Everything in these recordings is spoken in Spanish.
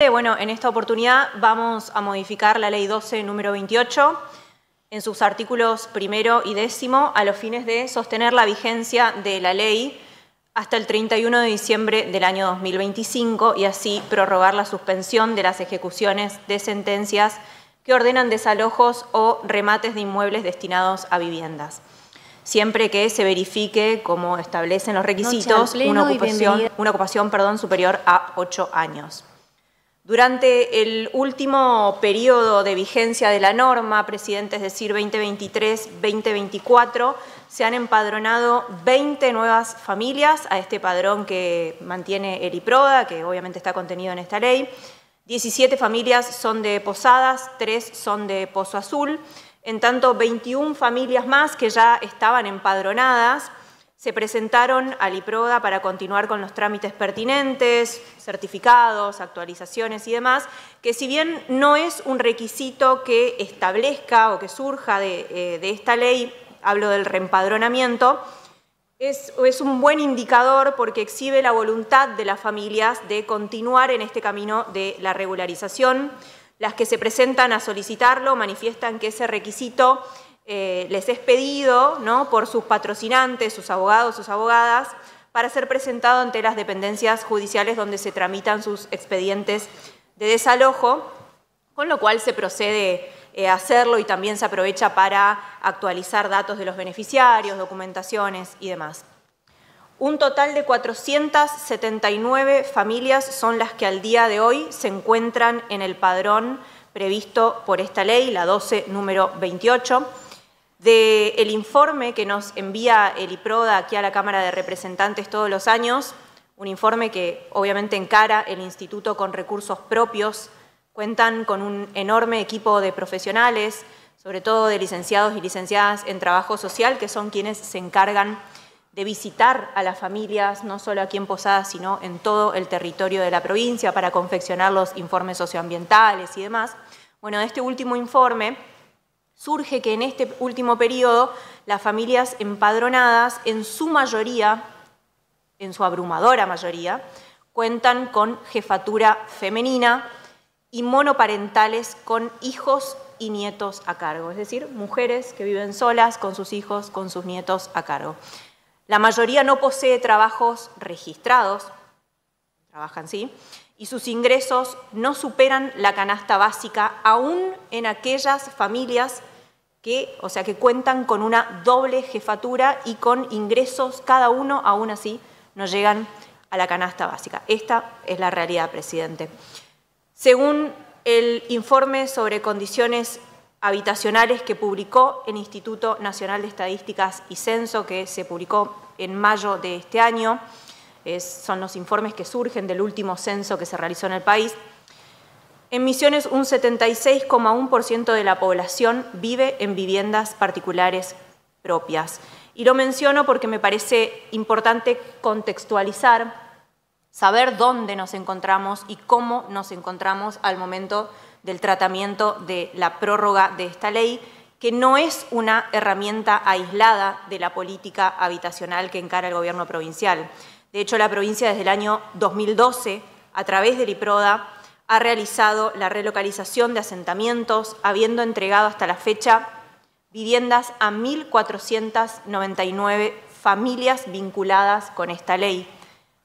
Bueno, en esta oportunidad vamos a modificar la Ley 12, número 28, en sus artículos 1 y 10, a los fines de sostener la vigencia de la ley hasta el 31 de diciembre del año 2025 y así prorrogar la suspensión de las ejecuciones de sentencias que ordenan desalojos o remates de inmuebles destinados a viviendas, siempre que se verifique, como establecen los requisitos, una ocupación superior a 8 años. Durante el último periodo de vigencia de la norma, presidente, es decir, 2023-2024, se han empadronado 20 nuevas familias a este padrón que mantiene el IPRODA, que obviamente está contenido en esta ley. 17 familias son de Posadas, 3 son de Pozo Azul. En tanto, 21 familias más que ya estaban empadronadas se presentaron al IPRODA para continuar con los trámites pertinentes, certificados, actualizaciones y demás, que si bien no es un requisito que establezca o que surja de esta ley, hablo del reempadronamiento, es un buen indicador porque exhibe la voluntad de las familias de continuar en este camino de la regularización. Las que se presentan a solicitarlo manifiestan que ese requisito les es pedido, ¿no?, por sus patrocinantes, sus abogados, sus abogadas, para ser presentado ante las dependencias judiciales donde se tramitan sus expedientes de desalojo, con lo cual se procede a hacerlo y también se aprovecha para actualizar datos de los beneficiarios, documentaciones y demás. Un total de 479 familias son las que al día de hoy se encuentran en el padrón previsto por esta ley, la 12, número 28. Del informe que nos envía el IPRODA aquí a la Cámara de Representantes todos los años, un informe que obviamente encara el Instituto con recursos propios, cuentan con un enorme equipo de profesionales, sobre todo de licenciados y licenciadas en trabajo social, que son quienes se encargan de visitar a las familias, no solo aquí en Posadas, sino en todo el territorio de la provincia, para confeccionar los informes socioambientales y demás. Bueno, de este último informe surge que en este último periodo las familias empadronadas, en su mayoría, en su abrumadora mayoría, cuentan con jefatura femenina y monoparentales con hijos y nietos a cargo, es decir, mujeres que viven solas con sus hijos, con sus nietos a cargo. La mayoría no posee trabajos registrados, trabajan sí, y sus ingresos no superan la canasta básica, aún en aquellas familias que cuentan con una doble jefatura y con ingresos cada uno, aún así no llegan a la canasta básica. Esta es la realidad, presidente. Según el informe sobre condiciones habitacionales que publicó el Instituto Nacional de Estadísticas y Censo, que se publicó en mayo de este año, son los informes que surgen del último censo que se realizó en el país. En Misiones, un 76,1% de la población vive en viviendas particulares propias. Y lo menciono porque me parece importante contextualizar, saber dónde nos encontramos y cómo nos encontramos al momento del tratamiento de la prórroga de esta ley, que no es una herramienta aislada de la política habitacional que encara el gobierno provincial. De hecho, la provincia desde el año 2012, a través del IPRODA, ha realizado la relocalización de asentamientos, habiendo entregado hasta la fecha viviendas a 1.499 familias vinculadas con esta ley.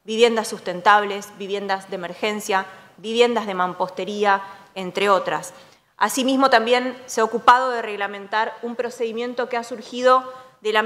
Viviendas sustentables, viviendas de emergencia, viviendas de mampostería, entre otras. Asimismo, también se ha ocupado de reglamentar un procedimiento que ha surgido de la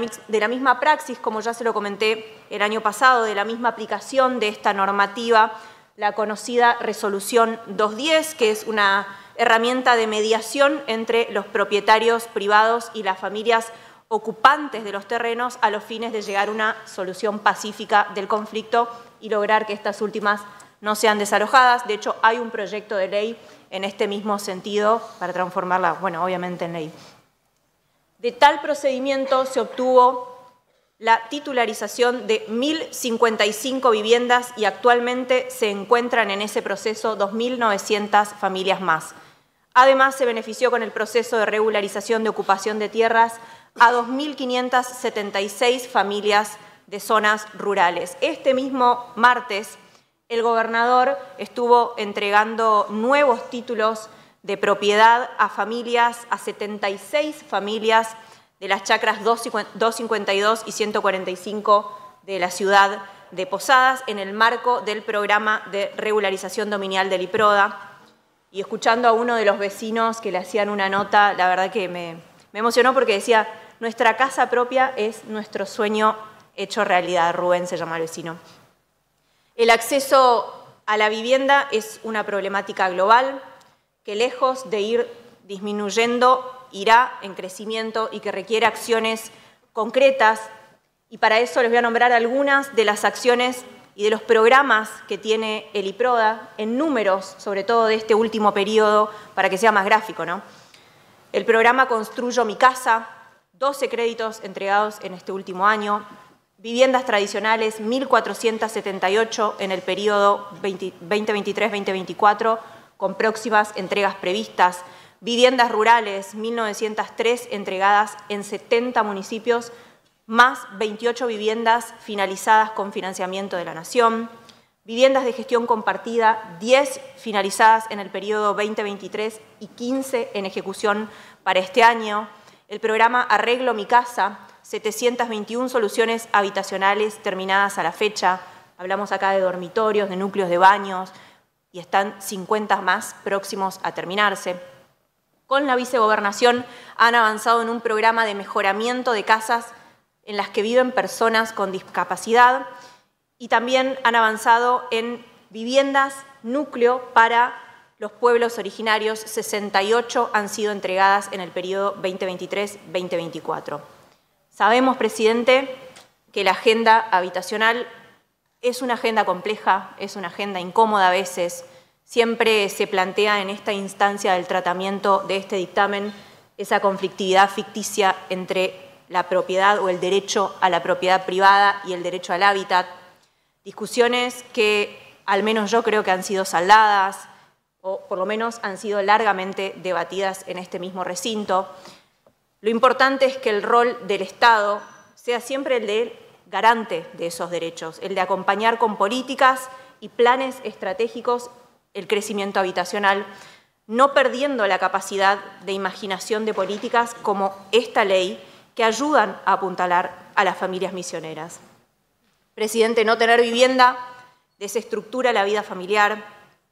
misma praxis, como ya se lo comenté el año pasado, de la misma aplicación de esta normativa, la conocida Resolución 210, que es una herramienta de mediación entre los propietarios privados y las familias ocupantes de los terrenos a los fines de llegar a una solución pacífica del conflicto y lograr que estas últimas no sean desalojadas. De hecho, hay un proyecto de ley en este mismo sentido para transformarla, bueno, obviamente en ley. De tal procedimiento se obtuvo la titularización de 1.055 viviendas y actualmente se encuentran en ese proceso 2.900 familias más. Además, se benefició con el proceso de regularización de ocupación de tierras a 2.576 familias de zonas rurales. Este mismo martes, el gobernador estuvo entregando nuevos títulos de propiedad a familias, a 76 familias de las chacras 252 y 145 de la ciudad de Posadas en el marco del programa de regularización dominial del IPRODA. Y escuchando a uno de los vecinos que le hacían una nota, la verdad que me emocionó porque decía, nuestra casa propia es nuestro sueño hecho realidad. Rubén se llama el vecino. El acceso a la vivienda es una problemática global que lejos de ir disminuyendo, irá en crecimiento y que requiere acciones concretas. Y para eso les voy a nombrar algunas de las acciones y de los programas que tiene el IPRODA en números, sobre todo de este último periodo, para que sea más gráfico, ¿no? El programa Construyo mi casa, 12 créditos entregados en este último año, viviendas tradicionales, 1.478 en el periodo 2023-2024, con próximas entregas previstas, viviendas rurales, 1.903 entregadas en 70 municipios, más 28 viviendas finalizadas con financiamiento de la Nación, viviendas de gestión compartida, 10 finalizadas en el periodo 2023 y 15 en ejecución para este año, el programa Arreglo mi casa, 721 soluciones habitacionales terminadas a la fecha, hablamos acá de dormitorios, de núcleos de baños, y están 50 más próximos a terminarse. Con la vicegobernación han avanzado en un programa de mejoramiento de casas en las que viven personas con discapacidad y también han avanzado en viviendas núcleo para los pueblos originarios. 68 han sido entregadas en el periodo 2023-2024. Sabemos, presidente, que la agenda habitacional es una agenda compleja, es una agenda incómoda a veces. Siempre se plantea en esta instancia del tratamiento de este dictamen esa conflictividad ficticia entre la propiedad o el derecho a la propiedad privada y el derecho al hábitat. Discusiones que al menos yo creo que han sido saldadas o por lo menos han sido largamente debatidas en este mismo recinto. Lo importante es que el rol del Estado sea siempre el de garante de esos derechos, el de acompañar con políticas y planes estratégicos el crecimiento habitacional, no perdiendo la capacidad de imaginación de políticas como esta ley que ayudan a apuntalar a las familias misioneras. Presidente, no tener vivienda desestructura la vida familiar,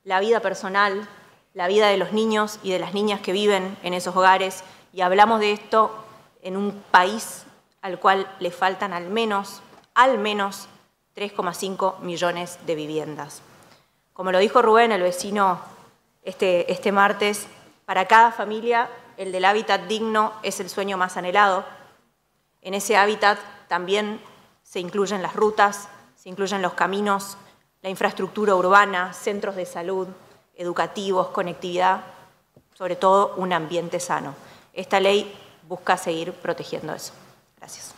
la vida personal, la vida de los niños y de las niñas que viven en esos hogares, y hablamos de esto en un país al cual le faltan al menos 3,5 millones de viviendas. Como lo dijo Rubén, el vecino, este martes, para cada familia el del hábitat digno es el sueño más anhelado. En ese hábitat también se incluyen las rutas, se incluyen los caminos, la infraestructura urbana, centros de salud, educativos, conectividad, sobre todo un ambiente sano. Esta ley busca seguir protegiendo eso. Gracias.